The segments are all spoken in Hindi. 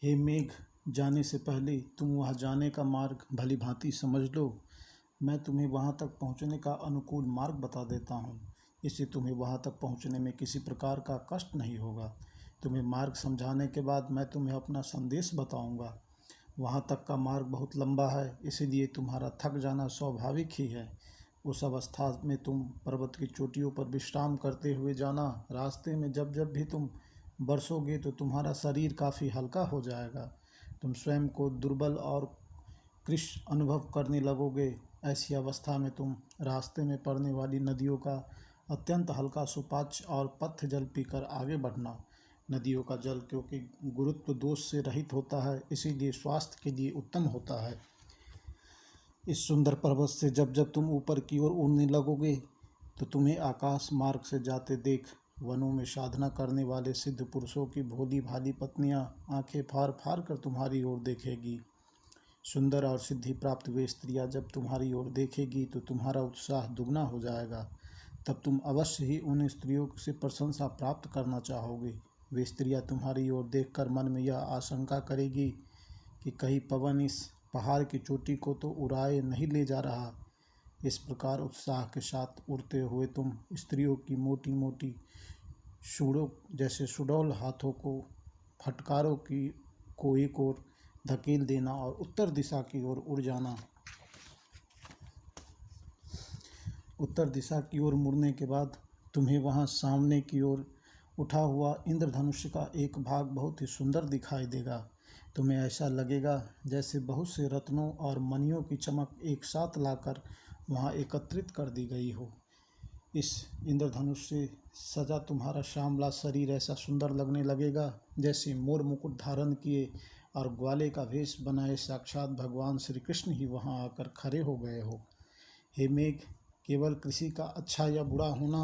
हे मेघ, जाने से पहले तुम वहाँ जाने का मार्ग भली भांति समझ लो। मैं तुम्हें वहाँ तक पहुँचने का अनुकूल मार्ग बता देता हूँ। इससे तुम्हें वहाँ तक पहुँचने में किसी प्रकार का कष्ट नहीं होगा। तुम्हें मार्ग समझाने के बाद मैं तुम्हें अपना संदेश बताऊँगा। वहाँ तक का मार्ग बहुत लंबा है, इसीलिए तुम्हारा थक जाना स्वाभाविक ही है। उस अवस्था में तुम पर्वत की चोटियों पर विश्राम करते हुए जाना। रास्ते में जब जब भी तुम बरसोगे तो तुम्हारा शरीर काफ़ी हल्का हो जाएगा। तुम स्वयं को दुर्बल और कृश अनुभव करने लगोगे। ऐसी अवस्था में तुम रास्ते में पड़ने वाली नदियों का अत्यंत हल्का सुपाच्य और पथ्य जल पीकर आगे बढ़ना। नदियों का जल क्योंकि गुरुत्व दोष से रहित होता है, इसीलिए स्वास्थ्य के लिए उत्तम होता है। इस सुंदर पर्वत से जब जब तुम ऊपर की ओर उड़ने लगोगे तो तुम्हें आकाश मार्ग से जाते देख वनों में साधना करने वाले सिद्ध पुरुषों की भोली भाली पत्नियां आंखें फाड़ फाड़ कर तुम्हारी ओर देखेगी। सुंदर और सिद्धि प्राप्त वे स्त्रियां जब तुम्हारी ओर देखेगी तो तुम्हारा उत्साह दुगना हो जाएगा। तब तुम अवश्य ही उन स्त्रियों से प्रशंसा प्राप्त करना चाहोगे। वे स्त्रियां तुम्हारी ओर देखकर मन में यह आशंका करेगी कि कहीं पवन इस पहाड़ की चोटी को तो उड़ाए नहीं ले जा रहा। इस प्रकार उत्साह के साथ उड़ते हुए तुम स्त्रियों की मोटी मोटी सूढ़ों जैसे सुडौल हाथों को फटकारों की को एक ओर धकेल देना और उत्तर दिशा की ओर उड़ जाना। उत्तर दिशा की ओर मुड़ने के बाद तुम्हें वहां सामने की ओर उठा हुआ इंद्रधनुष का एक भाग बहुत ही सुंदर दिखाई देगा। तुम्हें ऐसा लगेगा जैसे बहुत से रत्नों और मणियों की चमक एक साथ लाकर वहां एकत्रित कर दी गई हो। इस इंद्रधनुष से सजा तुम्हारा श्यामला शरीर ऐसा सुंदर लगने लगेगा जैसे मोर मुकुट धारण किए और ग्वाले का वेश बनाए साक्षात भगवान श्री कृष्ण ही वहां आकर खड़े हो गए हो। हे मेघ, केवल किसी का अच्छा या बुरा होना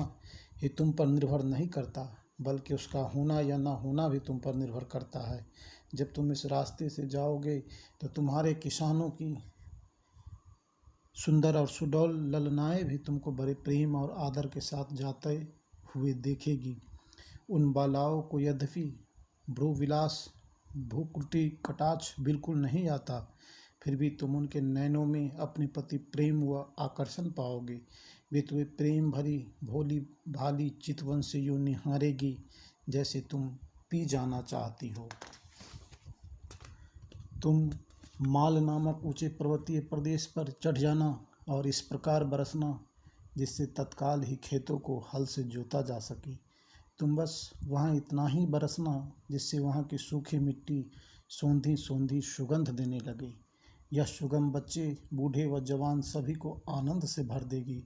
ही तुम पर निर्भर नहीं करता, बल्कि उसका होना या ना होना भी तुम पर निर्भर करता है। जब तुम इस रास्ते से जाओगे तो तुम्हारे किसानों की सुंदर और सुडौल ललनाएं भी तुमको बड़े प्रेम और आदर के साथ जाते हुए देखेगी। उन बालाओं को यद्यपि भ्रूविलास भ्रूकुटी कटाक्ष बिल्कुल नहीं आता, फिर भी तुम उनके नैनों में अपने प्रति प्रेम व आकर्षण पाओगे। वे तुम्हें प्रेम भरी भोली भाली चितवन से यूँ निहारेगी जैसे तुम पी जाना चाहती हो। तुम माल नामक ऊंचे पर्वतीय प्रदेश पर चढ़ जाना और इस प्रकार बरसना जिससे तत्काल ही खेतों को हल से जोता जा सके। तुम बस वहाँ इतना ही बरसना जिससे वहाँ की सूखी मिट्टी सोंधी सोंधी सुगंध देने लगे। यह सुगंध बच्चे बूढ़े व जवान सभी को आनंद से भर देगी।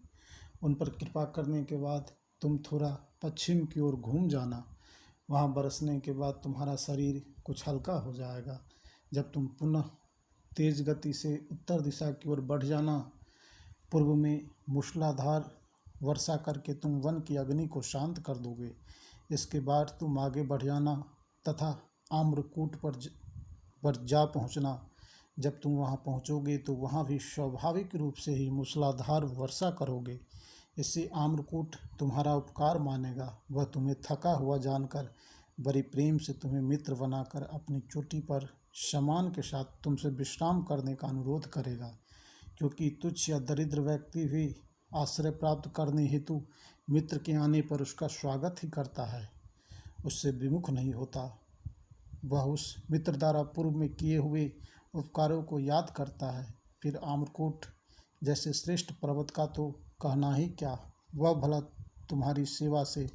उन पर कृपा करने के बाद तुम थोड़ा पश्चिम की ओर घूम जाना। वहाँ बरसने के बाद तुम्हारा शरीर कुछ हल्का हो जाएगा। जब तुम पुनः तेज गति से उत्तर दिशा की ओर बढ़ जाना। पूर्व में मूसलाधार वर्षा करके तुम वन की अग्नि को शांत कर दोगे। इसके बाद तुम आगे बढ़ जाना तथा आम्रकूट पर जा पहुंचना। जब तुम वहां पहुंचोगे तो वहां भी स्वाभाविक रूप से ही मूसलाधार वर्षा करोगे। इससे आम्रकूट तुम्हारा उपकार मानेगा। वह तुम्हें थका हुआ जानकर बड़े प्रेम से तुम्हें मित्र बनाकर अपनी चोटी पर सम्मान के साथ तुमसे विश्राम करने का अनुरोध करेगा, क्योंकि तुच्छ या दरिद्र व्यक्ति भी आश्रय प्राप्त करने हेतु मित्र के आने पर उसका स्वागत ही करता है, उससे विमुख नहीं होता। वह उस मित्र द्वारा पूर्व में किए हुए उपकारों को याद करता है। फिर आम्रकूट जैसे श्रेष्ठ पर्वत का तो कहना ही क्या, वह भला तुम्हारी सेवा से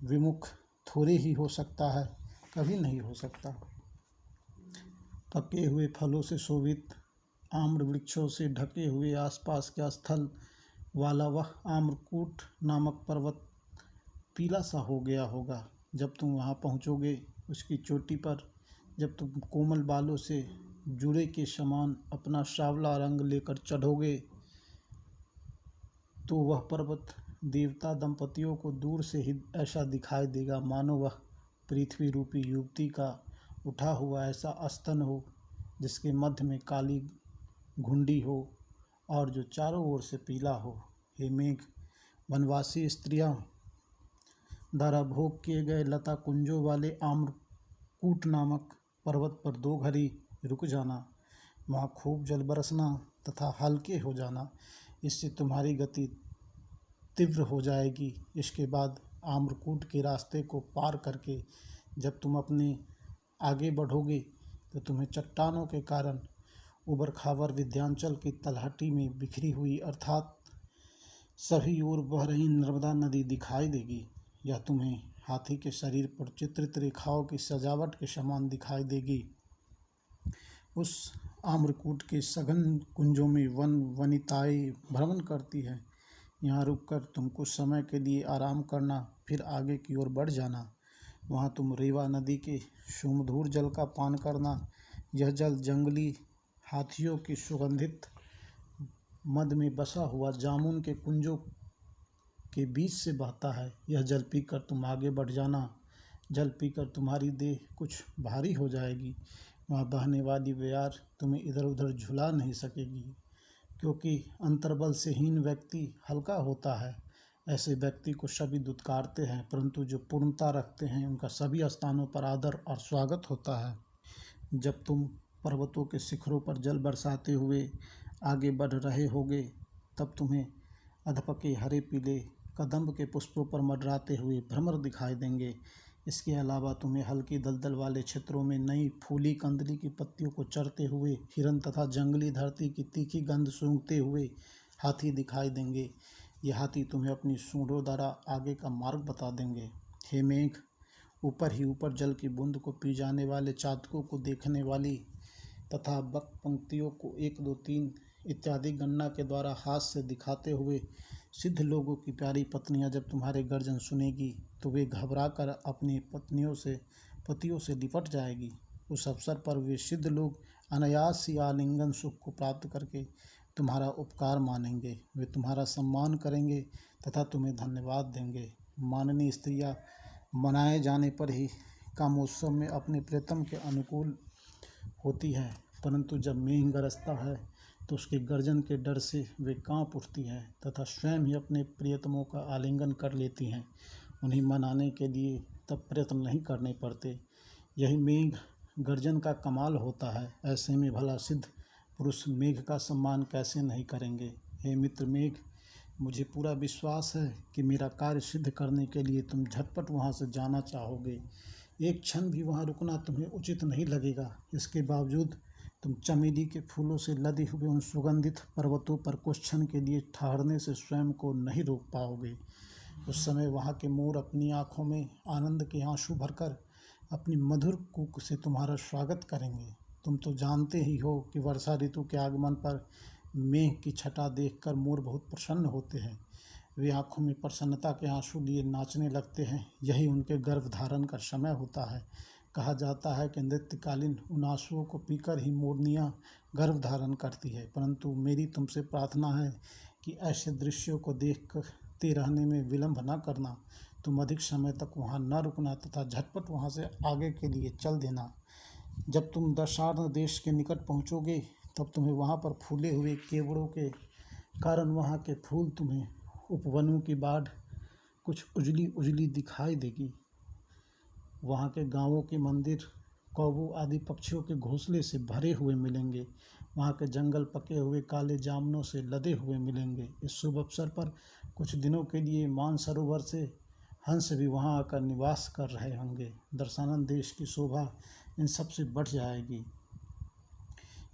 विमुख थोड़े ही हो सकता है, कभी नहीं हो सकता। पके हुए फलों से शोभित आम्र वृक्षों से ढके हुए आसपास के स्थल वाला वह आम्रकूट नामक पर्वत पीला सा हो गया होगा। जब तुम वहां पहुंचोगे उसकी चोटी पर, जब तुम कोमल बालों से जुड़े के समान अपना सांवला रंग लेकर चढ़ोगे तो वह पर्वत देवता दंपतियों को दूर से ही ऐसा दिखाई देगा मानो वह पृथ्वी रूपी युवती का उठा हुआ ऐसा स्तन हो जिसके मध्य में काली घुंडी हो और जो चारों ओर से पीला हो। हे मेघ, वनवासी स्त्रियां द्वारा भोग किए गए लता कुंजों वाले आम्रकूट नामक पर्वत पर 2 घड़ी रुक जाना, वहाँ खूब जल बरसना तथा हल्के हो जाना। इससे तुम्हारी गति तीव्र हो जाएगी। इसके बाद आम्रकूट के रास्ते को पार करके जब तुम अपने आगे बढ़ोगे तो तुम्हें चट्टानों के कारण उबड़-खाबड़ विंध्याचल की तलहटी में बिखरी हुई अर्थात सभी ओर बह रही नर्मदा नदी दिखाई देगी। यह तुम्हें हाथी के शरीर पर चित्रित रेखाओं की सजावट के समान दिखाई देगी। उस आम्रकूट के सघन कुंजों में वनिताएं भ्रमण करती है। यहाँ रुककर तुम कुछ समय के लिए आराम करना, फिर आगे की ओर बढ़ जाना। वहाँ तुम रेवा नदी के सुमधुर जल का पान करना। यह जल जंगली हाथियों की सुगंधित मद में बसा हुआ जामुन के कुंजों के बीच से बहता है। यह जल पीकर तुम आगे बढ़ जाना। जल पीकर तुम्हारी देह कुछ भारी हो जाएगी। वहाँ बहने वाली बयार तुम्हें इधर उधर झुला नहीं सकेगी, क्योंकि अंतर्बल से हीन व्यक्ति हल्का होता है। ऐसे व्यक्ति को सभी दुत्कारते हैं, परंतु जो पूर्णता रखते हैं उनका सभी स्थानों पर आदर और स्वागत होता है। जब तुम पर्वतों के शिखरों पर जल बरसाते हुए आगे बढ़ रहे होगे, तब तुम्हें अधपके हरे पीले कदम्ब के पुष्पों पर मंडराते हुए भ्रमर दिखाई देंगे। इसके अलावा तुम्हें हल्की दलदल वाले क्षेत्रों में नई फूली कंदली की पत्तियों को चरते हुए हिरन तथा जंगली धरती की तीखी गंध सूंघते हुए हाथी दिखाई देंगे। ये हाथी तुम्हें अपनी सूंडों द्वारा आगे का मार्ग बता देंगे। हे मेघ, ऊपर ही ऊपर जल की बूंद को पी जाने वाले चातकों को देखने वाली तथा बक पंक्तियों को 1 2 3 इत्यादि गणना के द्वारा हाथ से दिखाते हुए सिद्ध लोगों की प्यारी पत्नियां जब तुम्हारे गर्जन सुनेगी तो वे घबराकर अपनी पतियों से लिपट जाएगी। उस अवसर पर वे सिद्ध लोग अनायास ही आलिंगन सुख को प्राप्त करके तुम्हारा उपकार मानेंगे। वे तुम्हारा सम्मान करेंगे तथा तुम्हें धन्यवाद देंगे। माननीय स्त्रियां मनाए जाने पर ही कामोत्सव में अपने प्रियतम के अनुकूल होती है, परंतु जब मेघ गरजता है तो उसके गर्जन के डर से वे कांप उठती हैं तथा स्वयं ही अपने प्रियतमों का आलिंगन कर लेती हैं। उन्हें मनाने के लिए तब प्रयत्न नहीं करने पड़ते। यही मेघ गर्जन का कमाल होता है। ऐसे में भला सिद्ध पुरुष मेघ का सम्मान कैसे नहीं करेंगे। हे मित्र मेघ, मुझे पूरा विश्वास है कि मेरा कार्य सिद्ध करने के लिए तुम झटपट वहाँ से जाना चाहोगे। एक क्षण भी वहाँ रुकना तुम्हें उचित नहीं लगेगा। इसके बावजूद तुम चमेली के फूलों से लदे हुए उन सुगंधित पर्वतों पर कुछ क्षण के लिए ठहरने से स्वयं को नहीं रोक पाओगे। उस समय वहाँ के मोर अपनी आँखों में आनंद के आंसू भरकर अपनी मधुर कूक से तुम्हारा स्वागत करेंगे। तुम तो जानते ही हो कि वर्षा ऋतु के आगमन पर मेघ की छटा देखकर मोर बहुत प्रसन्न होते हैं। वे आँखों में प्रसन्नता के आंसू लिए नाचने लगते हैं। यही उनके गर्भ धारण का समय होता है। कहा जाता है कि नृत्यकालीन उन आंसुओं को पीकर ही मोरनियाँ गर्भ धारण करती है, परंतु मेरी तुमसे प्रार्थना है कि ऐसे दृश्यों को देखते रहने में विलंब न करना। तुम अधिक समय तक वहाँ न रुकना तथा झटपट वहाँ से आगे के लिए चल देना। जब तुम दशार्ण देश के निकट पहुँचोगे तब तुम्हें वहाँ पर फूले हुए केवड़ों के कारण वहाँ के फूल तुम्हें उपवनों की बाढ़ कुछ उजली उजली दिखाई देगी। वहाँ के गांवों के मंदिर कौवों आदि पक्षियों के घोंसले से भरे हुए मिलेंगे। वहाँ के जंगल पके हुए काले जामुनों से लदे हुए मिलेंगे। इस शुभ अवसर पर कुछ दिनों के लिए मानसरोवर से हंस भी वहाँ आकर निवास कर रहे होंगे। दर्शानंद देश की शोभा इन सब से बढ़ जाएगी।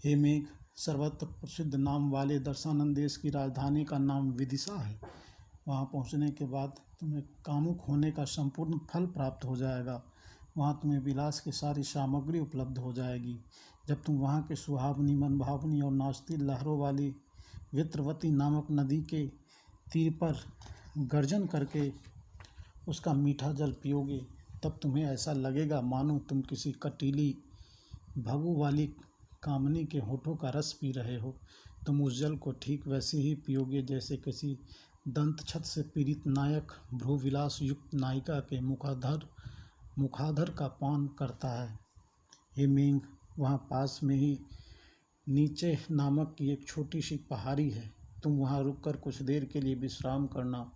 हे मेघ, सर्वत्र प्रसिद्ध नाम वाले दर्शानंद देश की राजधानी का नाम विदिशा है। वहाँ पहुँचने के बाद तुम्हें कामुक होने का संपूर्ण फल प्राप्त हो जाएगा। वहाँ तुम्हें विलास की सारी सामग्री उपलब्ध हो जाएगी। जब तुम वहाँ के सुहावनी मनभावनी और नाचती लहरों वाली वित्रवती नामक नदी के तीर पर गर्जन करके उसका मीठा जल पियोगे, तब तुम्हें ऐसा लगेगा मानो तुम किसी कटीली भगु वाली कामनी के होठों का रस पी रहे हो। तुम उस जल को ठीक वैसे ही पियोगे जैसे किसी दंतछत से पीड़ित नायक भ्रूविलास युक्त नायिका के मुखाधर का पान करता है। हे मेघ, वहाँ पास में ही नीचे नामक की एक छोटी सी पहाड़ी है। तुम वहाँ रुककर कुछ देर के लिए विश्राम करना,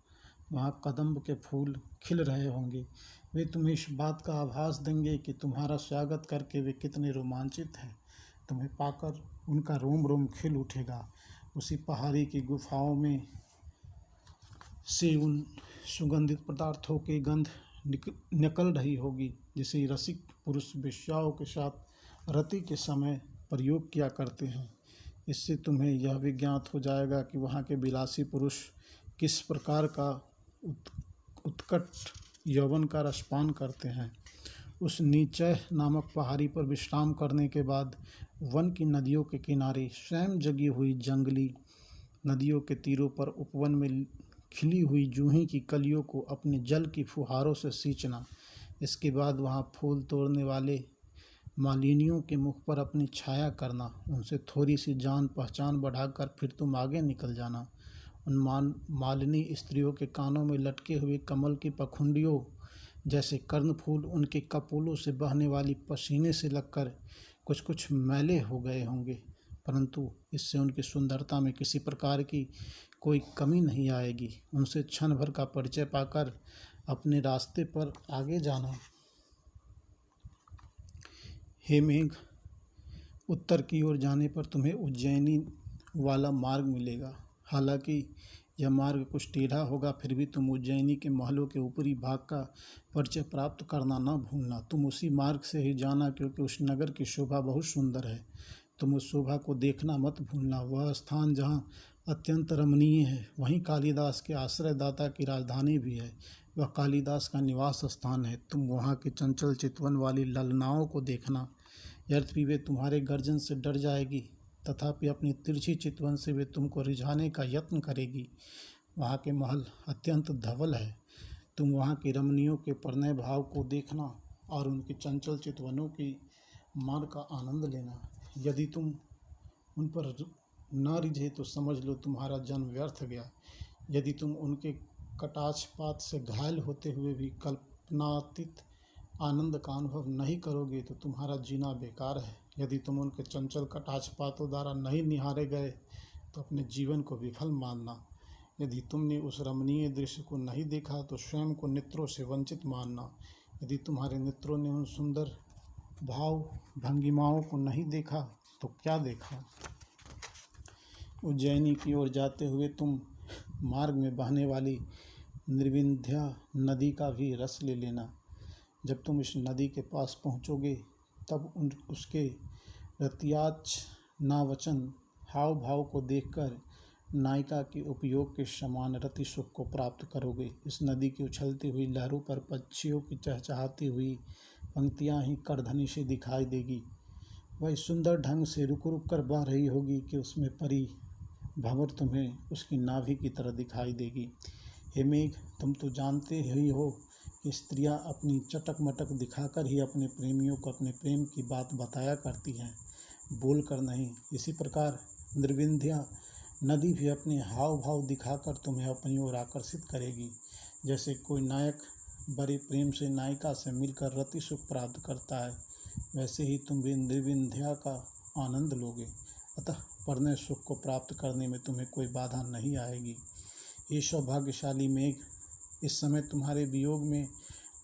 वहाँ कदम्ब के फूल खिल रहे होंगे। वे तुम्हें इस बात का आभास देंगे कि तुम्हारा स्वागत करके वे कितने रोमांचित हैं। तुम्हें पाकर उनका रोम रोम खिल उठेगा। उसी पहाड़ी की गुफाओं में से उन सुगंधित पदार्थों की गंध निकल रही होगी जिसे रसिक पुरुष वेश्याओं के साथ रति के समय प्रयोग किया करते हैं। इससे तुम्हें यह भी ज्ञात हो जाएगा कि वहाँ के विलासी पुरुष किस प्रकार का उत्कट यौवन का रसपान करते हैं। उस नीचय नामक पहाड़ी पर विश्राम करने के बाद वन की नदियों के किनारे स्वयं जगी हुई जंगली नदियों के तीरों पर उपवन में खिली हुई जूही की कलियों को अपने जल की फुहारों से सींचना। इसके बाद वहाँ फूल तोड़ने वाले मालिनियों के मुख पर अपनी छाया करना। उनसे थोड़ी सी जान पहचान बढ़ाकर फिर तुम आगे निकल जाना। उन मालिनी स्त्रियों के कानों में लटके हुए कमल की पखुंडियों जैसे कर्णफूल उनके कपोलों से बहने वाली पसीने से लगकर कुछ कुछ मैले हो गए होंगे, परंतु इससे उनकी सुंदरता में किसी प्रकार की कोई कमी नहीं आएगी। उनसे क्षण भर का परिचय पाकर अपने रास्ते पर आगे जाना। हे मेघ, उत्तर की ओर जाने पर तुम्हें उज्जैनी वाला मार्ग मिलेगा। हालांकि यह मार्ग कुछ टेढ़ा होगा, फिर भी तुम उज्जैनी के महलों के ऊपरी भाग का परिचय प्राप्त करना न भूलना। तुम उसी मार्ग से ही जाना, क्योंकि उस नगर की शोभा बहुत सुंदर है। तुम उस शोभा को देखना मत भूलना। वह स्थान जहाँ अत्यंत रमणीय है, वहीं कालिदास के आश्रयदाता की राजधानी भी है। वह कालिदास का निवास स्थान है। तुम वहाँ की चंचल चितवन वाली ललनाओं को देखना। यद्यपि वे तुम्हारे गर्जन से डर जाएगी, तथापि अपनी तिरछी चितवन से वे तुमको रिझाने का यत्न करेगी। वहाँ के महल अत्यंत धवल है। तुम वहाँ की रमणियों के प्रणय भाव को देखना और उनकी चंचल चितवनों की मार्ग का आनंद लेना। यदि तुम उन पर न रिझे तो समझ लो तुम्हारा जन्म व्यर्थ गया। यदि तुम उनके कटाक्षपात से घायल होते हुए भी कल्पनातीत आनंद का अनुभव नहीं करोगे तो तुम्हारा जीना बेकार है। यदि तुम उनके चंचल कटाक्षपातों द्वारा नहीं निहारे गए तो अपने जीवन को विफल मानना। यदि तुमने उस रमणीय दृश्य को नहीं देखा तो स्वयं को नेत्रों से वंचित मानना। यदि तुम्हारे नेत्रों ने उन सुंदर भाव भंगिमाओं को नहीं देखा तो क्या देखा। उज्जैनी की ओर जाते हुए तुम मार्ग में बहने वाली निर्विंध्या नदी का भी रस ले लेना। जब तुम इस नदी के पास पहुँचोगे तब उसके रत्याच नावचन हाव भाव को देखकर नायिका के उपयोग के समान रति सुख को प्राप्त करोगे। इस नदी की उछलती हुई लहरों पर पक्षियों की चहचहाती हुई पंक्तियाँ ही करधनी से दिखाई देगी। वह सुंदर ढंग से रुक रुक कर बह रही होगी कि उसमें परी भंवर तुम्हें उसकी नाभि की तरह दिखाई देगी। हे मेघ, तुम तो जानते ही हो कि स्त्रियां अपनी चटक मटक दिखाकर ही अपने प्रेमियों को अपने प्रेम की बात बताया करती हैं, बोलकर नहीं। इसी प्रकार निर्विंध्या नदी भी अपने हाव भाव दिखाकर तुम्हें अपनी ओर आकर्षित करेगी। जैसे कोई नायक बड़े प्रेम से नायिका से मिलकर रति सुख प्राप्त करता है, वैसे ही तुम भी निर्विंध्या का आनंद लोगे। अतः प्रणय सुख को प्राप्त करने में तुम्हें कोई बाधा नहीं आएगी। ये सौभाग्यशाली मेघ, इस समय तुम्हारे वियोग में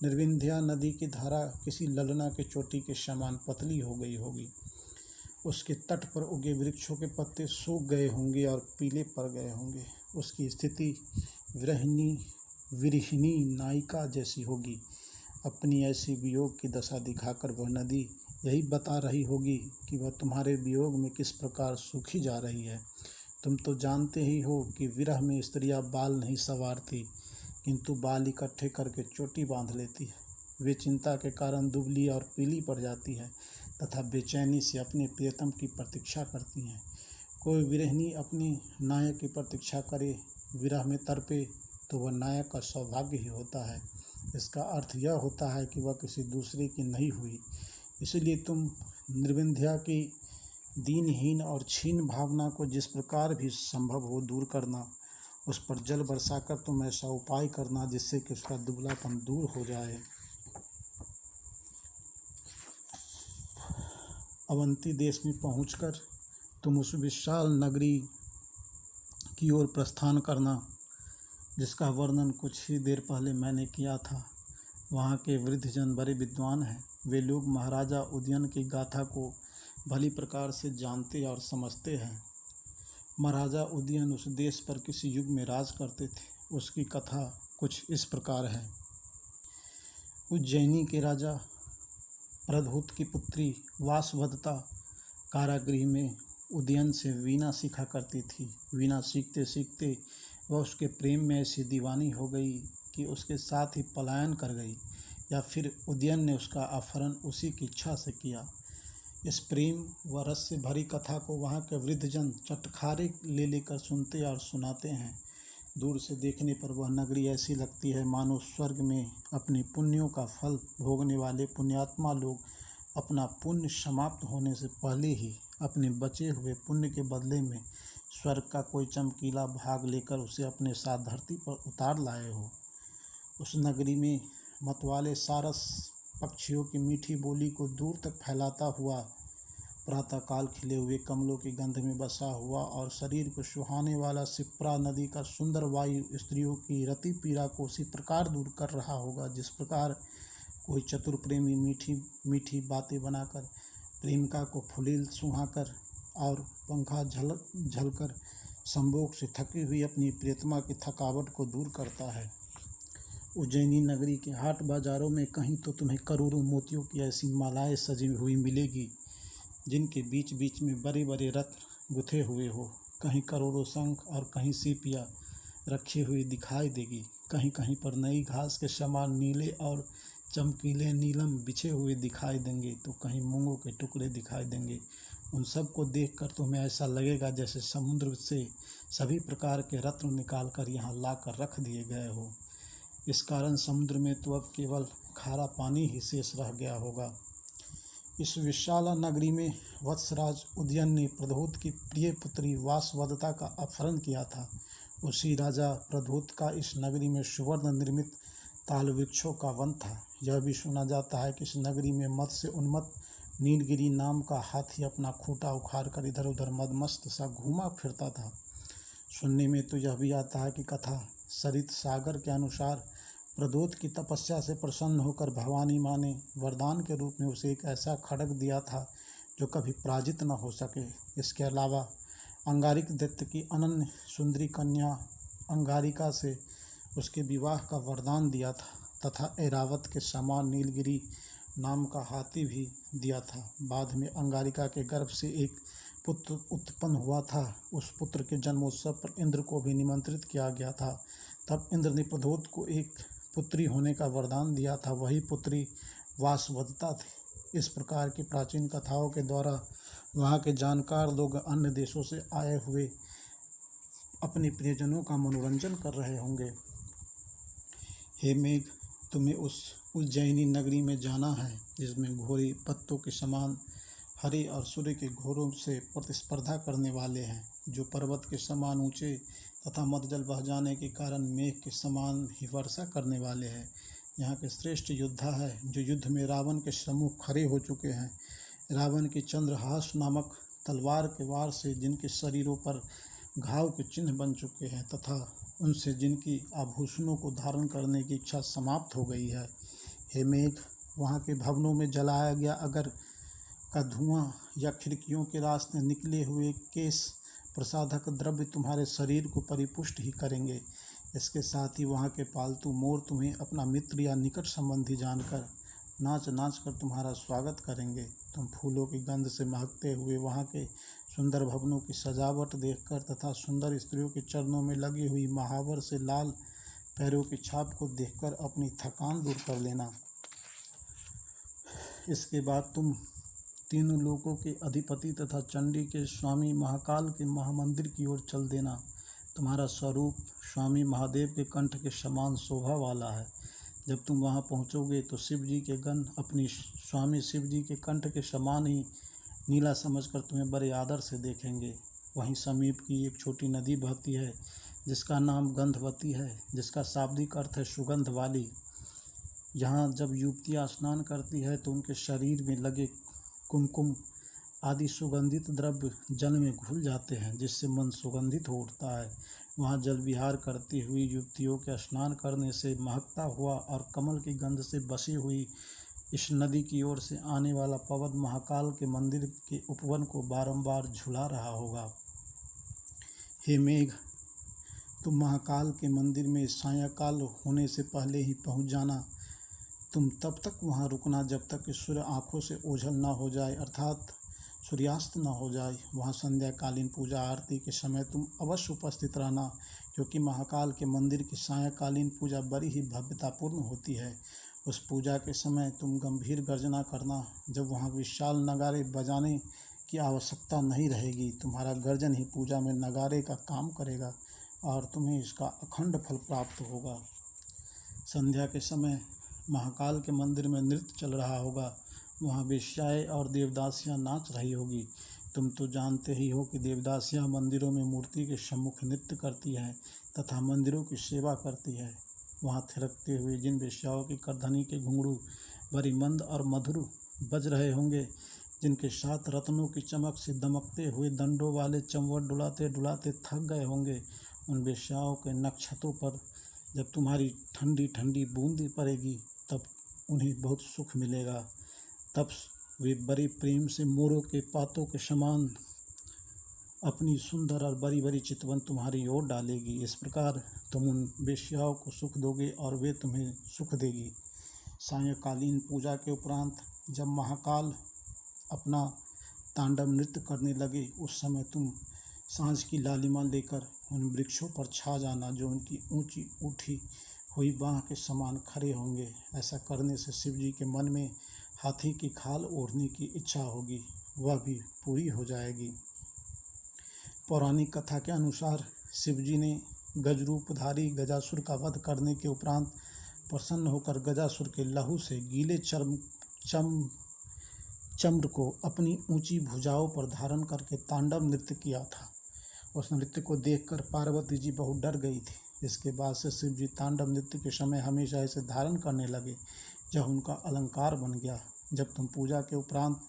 निर्विंध्या नदी की धारा किसी ललना के चोटी के समान पतली हो गई होगी। उसके तट पर उगे वृक्षों के पत्ते सूख गए होंगे और पीले पड़ गए होंगे। उसकी स्थिति विरहिणी नायिका जैसी होगी। अपनी ऐसी वियोग की दशा दिखाकर वह नदी यही बता रही होगी कि वह तुम्हारे वियोग में किस प्रकार सूखी जा रही है। तुम तो जानते ही हो कि विरह में स्त्रियां बाल नहीं संवारती, किंतु बाल इकट्ठे करके चोटी बांध लेती है। वे चिंता के कारण दुबली और पीली पड़ जाती है तथा बेचैनी से अपने प्रियतम की प्रतीक्षा करती हैं। कोई विरहिणी अपनी नायक की प्रतीक्षा करे, विरह में तड़पे, तो वह नायक का सौभाग्य ही होता है। इसका अर्थ यह होता है कि वह किसी दूसरे की नहीं हुई। इसलिए तुम निर्विंध्या की दीनहीन और क्षीण भावना को जिस प्रकार भी संभव हो दूर करना। उस पर जल बरसाकर तुम ऐसा उपाय करना जिससे कि उसका दुबलापन दूर हो जाए। अवंती देश में पहुंचकर तुम उस विशाल नगरी की ओर प्रस्थान करना। जिसका वर्णन कुछ ही देर पहले मैंने किया था। वहाँ के वृद्धजन बड़े विद्वान हैं। वे लोग महाराजा उदयन की गाथा को भली प्रकार से जानते और समझते हैं। महाराजा उदयन उस देश पर किसी युग में राज करते थे। उसकी कथा कुछ इस प्रकार है। उज्जैनी के राजा प्रद्युत की पुत्री वासवदत्ता कारागृह में उदयन से वीणा सीखा करती थी। वीणा सीखते सीखते वह उसके प्रेम में ऐसी दीवानी हो गई कि उसके साथ ही पलायन कर गई, या फिर उदयन ने उसका अपहरण उसी की इच्छा से किया। इस प्रेम व रस से भरी कथा को वहाँ के वृद्धजन चटखारे ले लेकर सुनते और सुनाते हैं। दूर से देखने पर वह नगरी ऐसी लगती है मानो स्वर्ग में अपने पुण्यों का फल भोगने वाले पुण्यात्मा लोग अपना पुण्य समाप्त होने से पहले ही अपने बचे हुए पुण्य के बदले में स्वर्ग का कोई चमकीला भाग लेकर उसे अपने साथ धरती पर उतार लाए हो। उस नगरी में मतवाले सारस पक्षियों की मीठी बोली को दूर तक फैलाता हुआ, प्रातःकाल खिले हुए कमलों की गंध में बसा हुआ और शरीर को सुहाने वाला सिप्रा नदी का सुंदर वायु स्त्रियों की रति पीड़ा को उसी प्रकार दूर कर रहा होगा जिस प्रकार कोई चतुर प्रेमी मीठी मीठी बातें बनाकर प्रेमिका को फुलील सुहाकर और पंखा झलकर संभोग से थकी हुई अपनी प्रियतमा की थकावट को दूर करता है। उज्जैनी नगरी के हाट बाजारों में कहीं तो तुम्हें करोड़ों मोतियों की ऐसी मालाएं सजी हुई मिलेगी जिनके बीच बीच में बड़े बड़े रत्न गुथे हुए हो। कहीं करोड़ों शंख और कहीं सीपियाँ रखी हुई दिखाई देगी। कहीं कहीं पर नई घास के समान नीले और चमकीले नीलम बिछे हुए दिखाई देंगे, तो कहीं मूंगों के टुकड़े दिखाई देंगे। उन सब को देखकर तुम्हें ऐसा लगेगा जैसे समुद्र से सभी प्रकार के रत्न निकाल कर यहाँ ला कर रख दिए गए हो। इस कारण समुद्र में तो अब केवल खारा पानी ही शेष रह गया होगा। इस विशाल नगरी में वत्सराज उदयन ने प्रद्युत की प्रिय पुत्री वासवदत्ता का अपहरण किया था। उसी राजा प्रद्युत का इस नगरी में सुवर्ण निर्मित ताल वृक्षों का वन था। यह भी सुना जाता है कि इस नगरी में मद से उन्मत्त नीलगिरी नाम का हाथी अपना खूंटा उखाड़ कर इधर उधर मदमस्त सा घूमा फिरता था। सुनने में तो यह भी आता है कि कथा सरित सागर के अनुसार प्रद्युत की तपस्या से प्रसन्न होकर भवानी माँ ने वरदान के रूप में उसे एक ऐसा खड्ग दिया था जो कभी पराजित न हो सके। इसके अलावा अंगारिक दैत्य की अनन्य सुंदरी कन्या अंगारिका से उसके विवाह का वरदान दिया था तथा ऐरावत के समान नीलगिरी नाम का हाथी भी दिया था। बाद में अंगारिका के गर्भ से एक पुत्र उत्पन्न हुआ था। उस पुत्र के जन्मोत्सव पर इंद्र को भी निमंत्रित किया गया था। तब इंद्र ने प्रद्युत को एक पुत्री होने का वरदान दिया था। वही पुत्री वासवदत्ता थी। इस प्रकार की प्राचीन कथाओं के द्वारा वहाँ के जानकार लोग अन्य देशों से आए हुए अपने प्रियजनों का मनोरंजन कर रहे होंगे। हे मेघ, तुम्हें उस उज्जैनी नगरी में जाना है जिसमें घोड़े पत्तों के समान हरे और सूर्य के घोरों से प्रतिस्पर्धा करने वाले हैं, जो पर्वत के समान ऊंचे तथा मदजल बह जाने के कारण मेघ के समान ही वर्षा करने वाले हैं। यहाँ के श्रेष्ठ योद्धा है जो युद्ध में रावण के सम्मुख खड़े हो चुके हैं। रावण की चंद्रहास नामक तलवार के वार से जिनके शरीरों पर घाव के चिन्ह बन चुके हैं तथा उनसे जिनकी आभूषणों को धारण करने की इच्छा समाप्त हो गई है। हे मेघ, वहाँ के भवनों में जलाया गया अगर का धुआं या खिड़कियों के रास्ते निकले हुए केश प्रसाधक द्रव्य तुम्हारे शरीर को परिपुष्ट ही करेंगे। इसके साथ ही वहाँ के पालतू मोर तुम्हें अपना मित्र या निकट संबंधी जानकर नाच नाच कर तुम्हारा स्वागत करेंगे। तुम फूलों की गंध से महकते हुए वहाँ के सुंदर भवनों की सजावट देखकर तथा सुंदर स्त्रियों के चरणों में लगी हुई महावर से लाल पैरों की छाप को देखकर अपनी थकान दूर कर लेना। इसके बाद तुम तीनों लोकों के अधिपति तथा चंडी के स्वामी महाकाल के महामंदिर की ओर चल देना। तुम्हारा स्वरूप स्वामी महादेव के कंठ के समान शोभा वाला है। जब तुम वहां पहुंचोगे तो शिव जी के गण अपनी स्वामी शिव जी के कंठ के समान ही नीला समझकर तुम्हें बड़े आदर से देखेंगे। वहीं समीप की एक छोटी नदी बहती है जिसका नाम गंधवती है, जिसका शाब्दिक अर्थ है सुगंध वाली। यहाँ जब युवतियाँ स्नान करती है तो उनके शरीर में लगे कुमकुम आदि सुगंधित द्रव्य जल में घुल जाते हैं, जिससे मन सुगंधित हो उठता है। वहाँ जल विहार करती हुई युवतियों के स्नान करने से महकता हुआ और कमल की गंध से बसी हुई इस नदी की ओर से आने वाला पवन महाकाल के मंदिर के उपवन को बारंबार झुला रहा होगा। हे मेघ, तुम महाकाल के मंदिर में सायंकाल होने से पहले ही पहुंच जाना। तुम तब तक वहां रुकना जब तक कि सूर्य आँखों से ओझल न हो जाए, अर्थात सूर्यास्त न हो जाए। वहाँ संध्याकालीन पूजा आरती के समय तुम अवश्य उपस्थित रहना, क्योंकि महाकाल के मंदिर की सायंकालीन पूजा बड़ी ही भव्यतापूर्ण होती है। उस पूजा के समय तुम गंभीर गर्जना करना, जब वहाँ विशाल नगाड़े बजाने की आवश्यकता नहीं रहेगी। तुम्हारा गर्जन ही पूजा में नगाड़े का काम करेगा और तुम्हें इसका अखंड फल प्राप्त होगा। संध्या के समय महाकाल के मंदिर में नृत्य चल रहा होगा। वहाँ वेश्याएँ और देवदासियाँ नाच रही होगी। तुम तो जानते ही हो कि देवदासियाँ मंदिरों में मूर्ति के सम्मुख नृत्य करती हैं तथा मंदिरों की सेवा करती है। वहाँ थिरकते हुए जिन वेश्याओं की करधनी के घुंघरू बड़ी मंद और मधुर बज रहे होंगे, जिनके साथ रत्नों की चमक से दमकते हुए दंडों वाले चंवट डुलाते डुलाते थक गए होंगे, उन वेश्याओं के नक्षत्रों पर जब तुम्हारी ठंडी ठंडी बूंदी पड़ेगी तब उन्हें बहुत सुख मिलेगा। तब वे बड़े प्रेम से मोरों के पातों के समान अपनी सुंदर और बड़ी बड़ी चितवन तुम्हारी ओर डालेगी। इस प्रकार तुम उन वेश्याओं को सुख दोगे और वे तुम्हें सुख देगी। सायंकालीन पूजा के उपरांत जब महाकाल अपना तांडव नृत्य करने लगे, उस समय तुम सांझ की लालिमा लेकर उन वृक्षों पर छा जाना जो उनकी ऊंची उठी हुई बाँह के समान खड़े होंगे। ऐसा करने से शिव जी के मन में हाथी की खाल ओढ़ने की इच्छा होगी, वह भी पूरी हो जाएगी। पौराणिक कथा के अनुसार शिव जी ने गजरूपधारी गजासुर का वध करने के उपरांत प्रसन्न होकर गजासुर के लहू से गीले चम्र को अपनी ऊंची भुजाओं पर धारण करके तांडव नृत्य किया था। उस नृत्य को देखकर पार्वती जी बहुत डर गई थी। इसके बाद से शिव जी तांडव नृत्य के समय हमेशा इसे धारण करने लगे, जब उनका अलंकार बन गया। जब तुम पूजा के उपरांत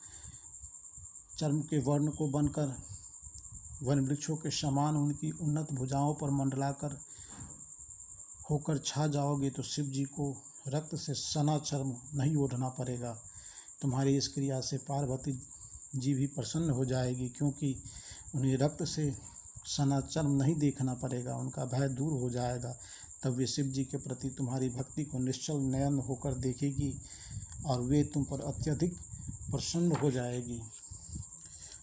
चर्म के वर्ण को बनकर वन वृक्षों के समान उनकी उन्नत भुजाओं पर मंडलाकर होकर छा जाओगे तो शिव जी को रक्त से सना चर्म नहीं ओढ़ना पड़ेगा। तुम्हारी इस क्रिया से पार्वती जी भी प्रसन्न हो जाएगी, क्योंकि उन्हें रक्त से सना चर्म नहीं देखना पड़ेगा, उनका भय दूर हो जाएगा। तब वे शिव जी के प्रति तुम्हारी भक्ति को निश्चल नयन होकर देखेगी और वे तुम पर अत्यधिक प्रसन्न हो जाएगी।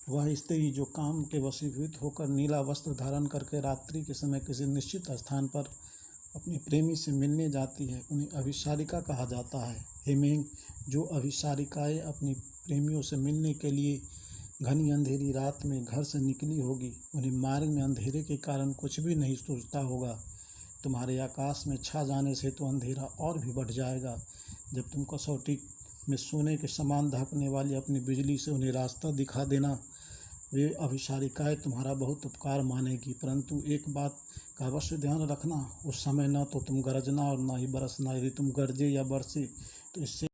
वह स्त्री जो काम के वशीभूत होकर नीला वस्त्र धारण करके रात्रि के समय किसी निश्चित स्थान पर अपने प्रेमी से मिलने जाती है, उन्हें अभिसारिका कहा जाता है। हे मेघ, जो अभिसारिकाएँ अपनी प्रेमियों से मिलने के लिए घनी अंधेरी रात में घर से निकली होगी, उन्हें मार्ग में अंधेरे के कारण कुछ भी नहीं सूझता होगा। तुम्हारे आकाश में छा जाने से तो अंधेरा और भी बढ़ जाएगा। जब तुम कसौटी में सोने के समान दहकने वाली अपनी बिजली से उन्हें रास्ता दिखा देना, वे अभिसारिकाएँ तुम्हारा बहुत उपकार मानेगी। परंतु एक बात का अवश्य ध्यान रखना, उस समय न तो तुम गरजना और न ही बरसना। यदि तुम गरजे या बरसे तो इससे